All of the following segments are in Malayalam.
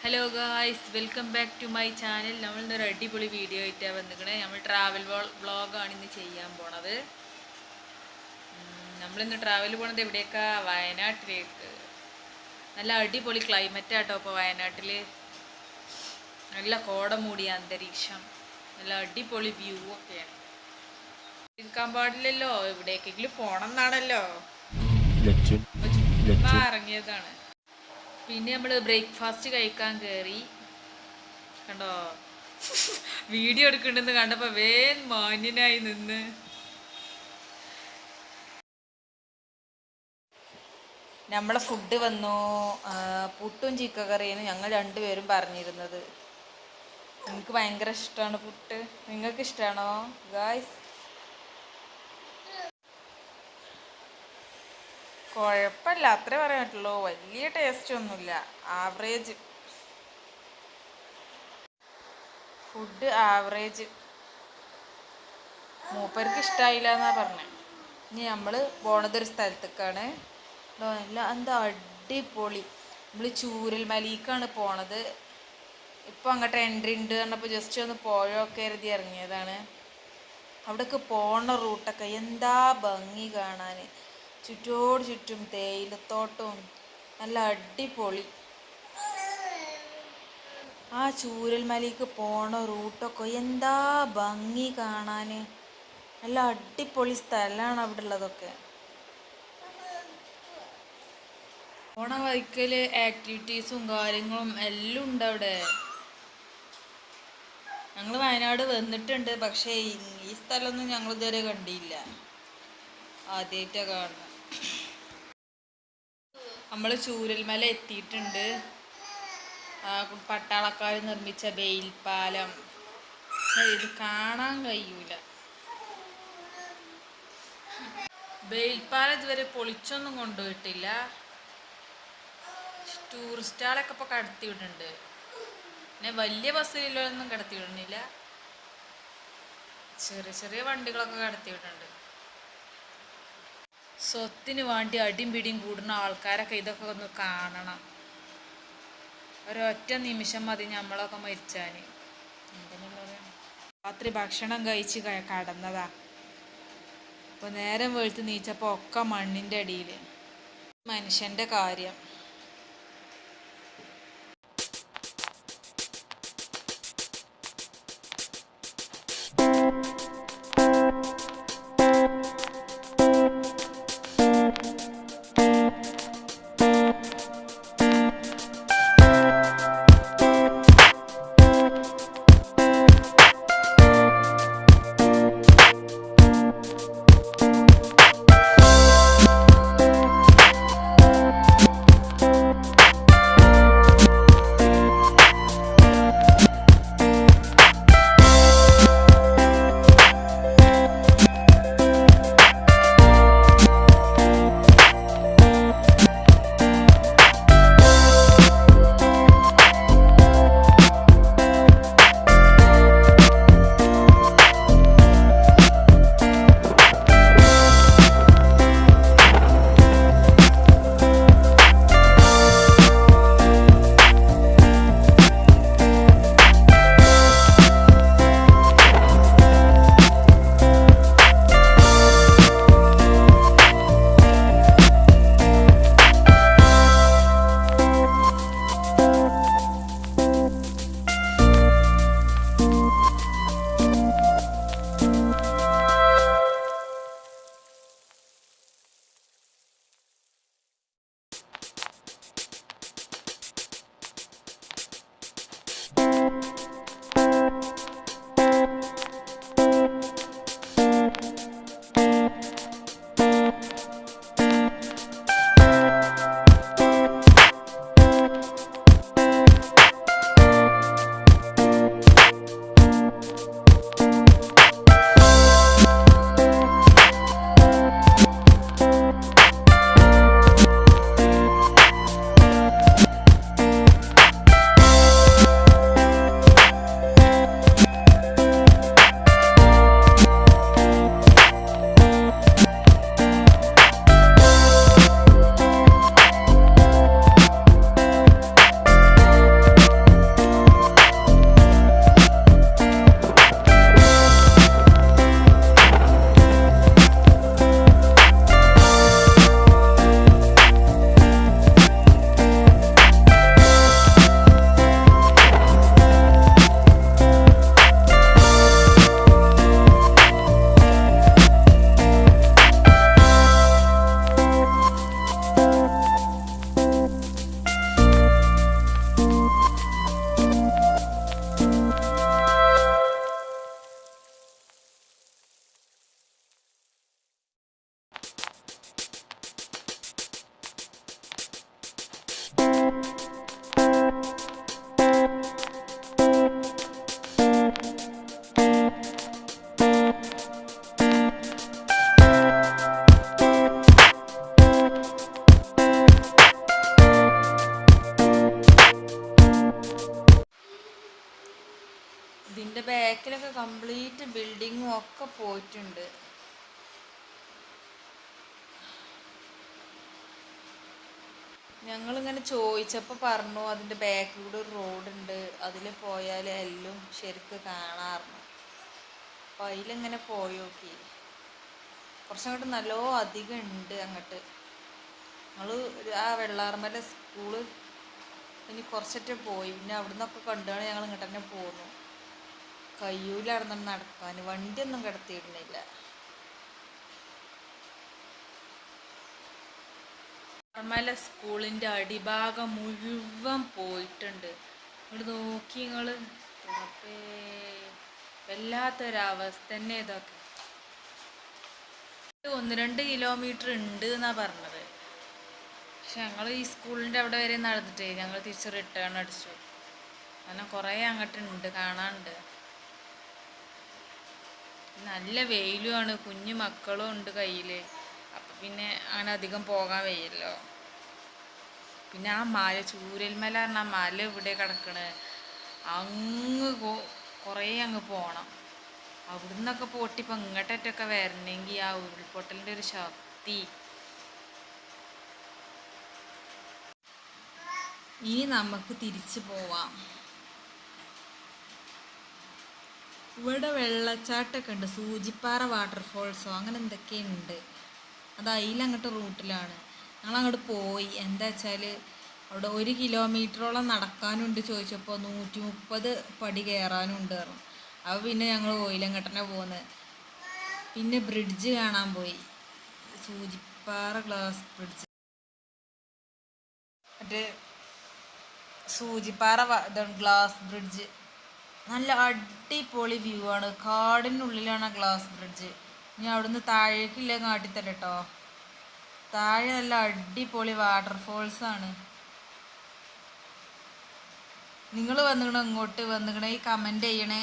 Hello guys, welcome back to my channel. നമ്മളിന്നൊരു അടിപൊളി വീഡിയോ ആയിട്ടാണ് വന്നിരിക്കണേ. നമ്മൾ ട്രാവൽ വ്ളോഗാണ് ഇന്ന് ചെയ്യാൻ പോണത്. നമ്മളിന്ന് ട്രാവൽ പോണത് എവിടേക്കാ? വയനാട്ടിലേക്ക്. നല്ല അടിപൊളി ക്ലൈമറ്റ് ആട്ടോ ഇപ്പോൾ വയനാട്ടിൽ. നല്ല കോട മൂടിയ അന്തരീക്ഷം, നല്ല അടിപൊളി വ്യൂ ഒക്കെയാണ്. ഇരിക്കാൻ പാടില്ലല്ലോ, എവിടേക്കെങ്കിലും പോണം എന്നാണല്ലോ ഇറങ്ങിയതാണ്. പിന്നെ നമ്മൾ ബ്രേക്ക്ഫാസ്റ്റ് കഴിക്കാൻ കയറി. കണ്ടോ, വീഡിയോ എടുക്കണ്ടെന്ന് കണ്ടപ്പോൾ മാന്യനായി നിന്ന്. നമ്മളെ ഫുഡ് വന്നു. പുട്ടും ചിക്കൻ കറിയാണ് ഞങ്ങൾ രണ്ടുപേരും പറഞ്ഞിരുന്നത്. എനിക്ക് ഭയങ്കര ഇഷ്ടമാണ് പുട്ട്. നിങ്ങൾക്ക് ഇഷ്ടമാണോ ഗായ്സ്? കുഴപ്പമില്ല, അത്രേ പറയാൻ പറ്റുള്ളൂ. വലിയ ടേസ്റ്റ് ഒന്നുമില്ല, ആവറേജ് ഫുഡ്, ആവറേജ്. മൂപ്പർക്ക് ഇഷ്ടമായില്ല എന്നാ പറഞ്ഞത്. ഇനി നമ്മൾ പോണതൊരു സ്ഥലത്തേക്കാണ്. എന്താ അടിപൊളി. നമ്മൾ ചൂരൽമലയിലേക്കാണ് പോണത്. ഇപ്പോൾ അങ്ങോട്ട് എൻട്രി ഉണ്ട് പറഞ്ഞപ്പോൾ ജസ്റ്റ് ഒന്ന് പോയൊക്കെ കരുതി ഇറങ്ങിയതാണ്. അവിടേക്ക് പോണ റൂട്ടൊക്കെ എന്താ ഭംഗി കാണാൻ. ചുറ്റോട് ചുറ്റും തേയിലത്തോട്ടവും നല്ല അടിപൊളി. ആ ചൂരൽമലയ്ക്ക് പോണ റൂട്ടൊക്കെ എന്താ ഭംഗി കാണാൻ. നല്ല അടിപൊളി സ്ഥലമാണ് അവിടെ ഉള്ളതൊക്കെ. പോണ വഴിക്കൽ ആക്ടിവിറ്റീസും കാര്യങ്ങളും എല്ലാം ഉണ്ട് അവിടെ. ഞങ്ങൾ വയനാട് വന്നിട്ടുണ്ട്, പക്ഷേ ഈ സ്ഥലമൊന്നും ഞങ്ങൾ ഇതുവരെ കണ്ടില്ല, ആദ്യമായിട്ടാണ് കാണുന്നത്. നമ്മൾ ചൂരൽമല എത്തിയിട്ടുണ്ട്. പട്ടാളക്കാർ നിർമ്മിച്ച ബെയിൽപ്പാലം. ഇത് കാണാൻ കഴിയൂല. ബെയിൽപ്പാലം ഇതുവരെ പൊളിച്ചൊന്നും കൊണ്ടുപോയിട്ടില്ല. ടൂറിസ്റ്റുകളൊക്കെ ഇപ്പോൾ കടത്തി വിടുന്നുണ്ട്. പിന്നെ വലിയ ബസ്സിലൊന്നും കടത്തി വിടുന്നില്ല, ചെറിയ ചെറിയ വണ്ടികളൊക്കെ കടത്തി വിടുന്നുണ്ട്. സ്വത്തിന് വേണ്ടി അടിയും പിടിയും കൂടുന്ന ആൾക്കാരൊക്കെ ഇതൊക്കെ ഒന്ന് കാണണം. ഒരൊറ്റ നിമിഷം മതി നമ്മളൊക്കെ മരിച്ചാൻ. രാത്രി ഭക്ഷണം കഴിച്ച് കടന്നതാ. അപ്പോൾ നേരം വെളുത്ത് നീച്ചപ്പോൾ ഒക്കെ മണ്ണിൻ്റെ അടിയിൽ. മനുഷ്യൻ്റെ കാര്യം. കംപ്ലീറ്റ് ബിൽഡിങ്ങും ഒക്കെ പോയിട്ടുണ്ട്. ഞങ്ങളിങ്ങനെ ചോദിച്ചപ്പോൾ പറഞ്ഞു അതിൻ്റെ ബാക്കിലൂടെ ഒരു റോഡുണ്ട്, അതിൽ പോയാൽ എല്ലാം ശരിക്ക് കാണാറുണ്ട്. അപ്പോൾ അതിലിങ്ങനെ പോയി നോക്കി. കുറച്ചങ്ങോട്ട് നല്ലോ അധികം ഉണ്ട് അങ്ങോട്ട്. ഞങ്ങൾ ആ വെള്ളാർമല സ്കൂള് ഇനി കുറച്ചിട്ട് പോയി. പിന്നെ അവിടെ നിന്നൊക്കെ കണ്ടാണ് ഞങ്ങൾ ഇങ്ങോട്ട് തന്നെ പോന്നു. കയ്യൂലായിരുന്നു നടക്കാൻ, വണ്ടിയൊന്നും കിടത്തിയിരുന്നില്ല. വെള്ളാർമല സ്കൂളിൻ്റെ അടിഭാഗം മുഴുവൻ പോയിട്ടുണ്ട്. ഇങ്ങോട്ട് നോക്കി നിങ്ങൾ, വല്ലാത്തൊരവസ്ഥ തന്നെ ഇതൊക്കെ. 1-2 കിലോമീറ്റർ ഉണ്ട് എന്നാണ് പറഞ്ഞത്. പക്ഷെ ഞങ്ങൾ ഈ സ്കൂളിൻ്റെ അവിടെ വരെ നടന്നിട്ടേ ഞങ്ങൾ തിരിച്ച് റിട്ടേൺ അടിച്ചു. കാരണം കുറേ അങ്ങോട്ടുണ്ട്, കാണാനുണ്ട്. നല്ല വെയിലുമാണ്, കുഞ്ഞു മക്കളും ഉണ്ട് കയ്യിൽ. അപ്പം പിന്നെ അങ്ങനെ അധികം പോകാൻ വയ്യല്ലോ. പിന്നെ ആ മല, ചൂരൽമല പറഞ്ഞാൽ മല ഇവിടെ കിടക്കണ്, അങ്ങ് കുറേ അങ്ങ് പോകണം. അവിടെ നിന്നൊക്കെ പൊട്ടിപ്പോൾ ഇങ്ങോട്ടൊക്കെ വരണമെങ്കിൽ ആ ഉരുൾപൊട്ടലിൻ്റെ ഒരു ശക്തി. ഇനി നമുക്ക് തിരിച്ചു പോവാം. ഇവിടെ വെള്ളച്ചാട്ടമൊക്കെ ഉണ്ട്, സൂചിപ്പാറ വാട്ടർഫോൾസോ അങ്ങനെ എന്തൊക്കെയുണ്ട്. അത് അതിലങ്ങോട്ട് റൂട്ടിലാണ്. ഞങ്ങളങ്ങോട്ട് പോയി. എന്താ വെച്ചാൽ അവിടെ 1 കിലോമീറ്ററോളം നടക്കാനുണ്ട്. ചോദിച്ചപ്പോൾ 130 പടി കയറാനുണ്ട് പറഞ്ഞു. അപ്പോൾ പിന്നെ ഞങ്ങൾ പോയില്ല, അങ്ങോട്ട് തന്നെ പോകുന്നത്. പിന്നെ ബ്രിഡ്ജ് കാണാൻ പോയി, സൂചിപ്പാറ ഗ്ലാസ് ബ്രിഡ്ജ്. മറ്റേ സൂചിപ്പാറ ഗ്ലാസ് ബ്രിഡ്ജ് നല്ല അടിപൊളി വ്യൂ ആണ്. കാടിനുള്ളിലാണ് ഗ്ലാസ് ബ്രിഡ്ജ്. ഇനി അവിടുന്ന് താഴേക്കില്ല കാട്ടിത്തരാം കേട്ടോ. താഴെ നല്ല അടിപൊളി വാട്ടർഫോൾസ് ആണ്. നിങ്ങൾ വന്നിക്കണോ, ഇങ്ങോട്ട് വന്നിക്കണേ ഈ കമൻറ്റ് ചെയ്യണേ.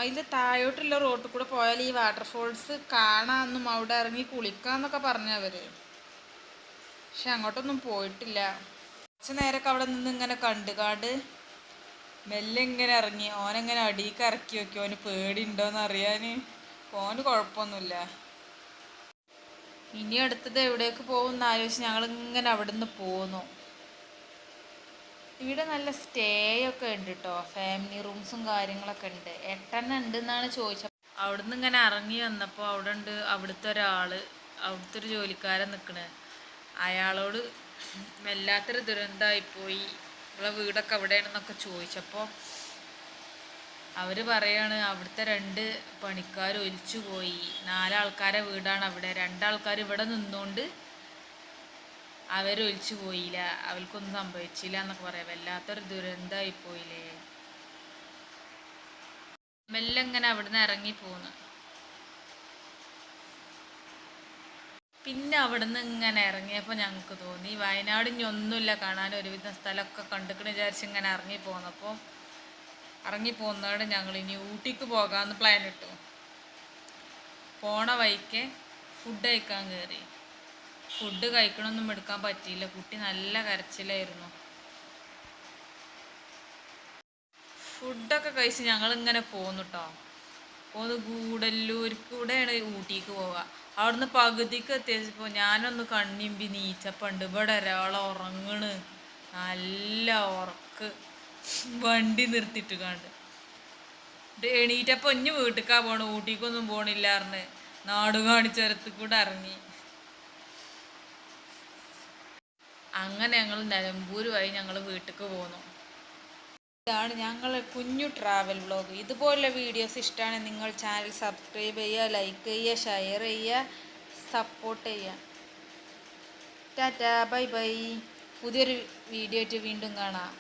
അതിൽ താഴോട്ടുള്ള റോട്ടിൽ കൂടെ പോയാൽ ഈ വാട്ടർഫോൾസ് കാണാമെന്നും അവിടെ ഇറങ്ങി കുളിക്കാമെന്നൊക്കെ പറഞ്ഞവർ. പക്ഷെ അങ്ങോട്ടൊന്നും പോയിട്ടില്ല. കുറച്ച് നേരമൊക്കെ അവിടെ നിന്ന് ഇങ്ങനെ കണ്ട് മെല്ലെ ഇങ്ങനെ ഇറങ്ങി. ഓനെങ്ങനെ അടിയിലേക്ക് ഇറക്കി നോക്കി, ഓന് പേടിയുണ്ടോയെന്ന് അറിയാൻ. ഓന് കുഴപ്പമൊന്നുമില്ല. ഇനി അടുത്തത് എവിടേക്ക് പോകുമെന്ന് ആലോചിച്ച് ഞങ്ങളിങ്ങനെ അവിടെ നിന്ന് പോന്നു. ഇവിടെ നല്ല സ്റ്റേ ഒക്കെ ഉണ്ട് കേട്ടോ, ഫാമിലി റൂംസും കാര്യങ്ങളൊക്കെ ഉണ്ട്. 8 ഉണ്ട് എന്നാണ് ചോദിച്ചത്. അവിടുന്ന് ഇങ്ങനെ ഇറങ്ങി വന്നപ്പോൾ അവിടെ ഉണ്ട് അവിടുത്തെ ഒരാൾ, അവിടുത്തെ ഒരു ജോലിക്കാരൻ നിൽക്കണേ. അയാളോട് വല്ലാത്തൊരു ദുരന്തമായിപ്പോയി, ഇവിടെ വീടൊക്കെ എവിടെയാണെന്നൊക്കെ ചോദിച്ചപ്പോൾ അവർ പറയാണ് അവിടുത്തെ 2 പണിക്കാർ ഒലിച്ചു പോയി. 4 ആൾക്കാരെ വീടാണ് അവിടെ. 2 ആൾക്കാർ ഇവിടെ നിന്നുകൊണ്ട് അവരൊലിച്ചു പോയില്ല, അവർക്കൊന്നും സംഭവിച്ചില്ല എന്നൊക്കെ പറയാം. വല്ലാത്തൊരു ദുരന്തമായി പോയില്ലേ. മെല്ലെ ഇങ്ങനെ അവിടുന്ന് ഇറങ്ങിപ്പോന്ന്. പിന്നെ അവിടുന്ന് ഇങ്ങനെ ഇറങ്ങിയപ്പോൾ ഞങ്ങൾക്ക് തോന്നി വയനാട് ഇനി ഒന്നുമില്ല കാണാൻ, ഒരുവിധം സ്ഥലമൊക്കെ കണ്ടിക്കണ് വിചാരിച്ച് ഇങ്ങനെ ഇറങ്ങിപ്പോന്നപ്പോൾ ഇറങ്ങിപ്പോന്നോടെ ഞങ്ങൾ ഇനി ഊട്ടിക്ക് പോകാമെന്ന് പ്ലാൻ ഇട്ടു. പോണ വഴിക്ക് ഫുഡ് കഴിക്കാൻ കയറി. ഫുഡ് കഴിക്കണമൊന്നും എടുക്കാൻ പറ്റിയില്ല, കുട്ടി നല്ല കരച്ചിലായിരുന്നു. ഫുഡൊക്കെ കഴിച്ച് ഞങ്ങളിങ്ങനെ പോന്നു കേട്ടോ. പോന്ന് ഗൂഡല്ലൂർക്കൂടെയാണ് ഊട്ടിക്ക് പോവുക. അവിടുന്ന് പകുതിക്ക് എത്തിയപ്പോൾ ഞാനൊന്ന് കണ്ണിമ്പി നീച്ചപ്പുണ്ട് ഇവിടെ ഒരാൾ ഉറങ്ങണ്, നല്ല ഉറക്ക്. വണ്ടി നിർത്തിയിട്ട് കണ്ട് എണീറ്റപ്പോൾ ഇഞ്ഞ് വീട്ടിലേക്കാ പോകണം, ഊട്ടിക്കൊന്നും പോകണില്ലാറിന് നാട് കാണിച്ചരത്ത് കൂടെ ഇറങ്ങി. അങ്ങനെ ഞങ്ങൾ നിലമ്പൂർ വഴി ഞങ്ങൾ വീട്ടിലേക്ക് പോന്നു. ഇതാണ് ഞങ്ങൾ കുഞ്ഞു ട്രാവൽ വ്ളോഗ്. ഇതുപോലുള്ള വീഡിയോസ് ഇഷ്ടമാണ് നിങ്ങൾ ചാനൽ സബ്സ്ക്രൈബ് ചെയ്യുക, ലൈക്ക് ചെയ്യുക, ഷെയർ ചെയ്യുക, സപ്പോർട്ട് ചെയ്യുക. Tata, bye bye. പുതിയൊരു വീഡിയോ ആയിട്ട് വീണ്ടും കാണാം.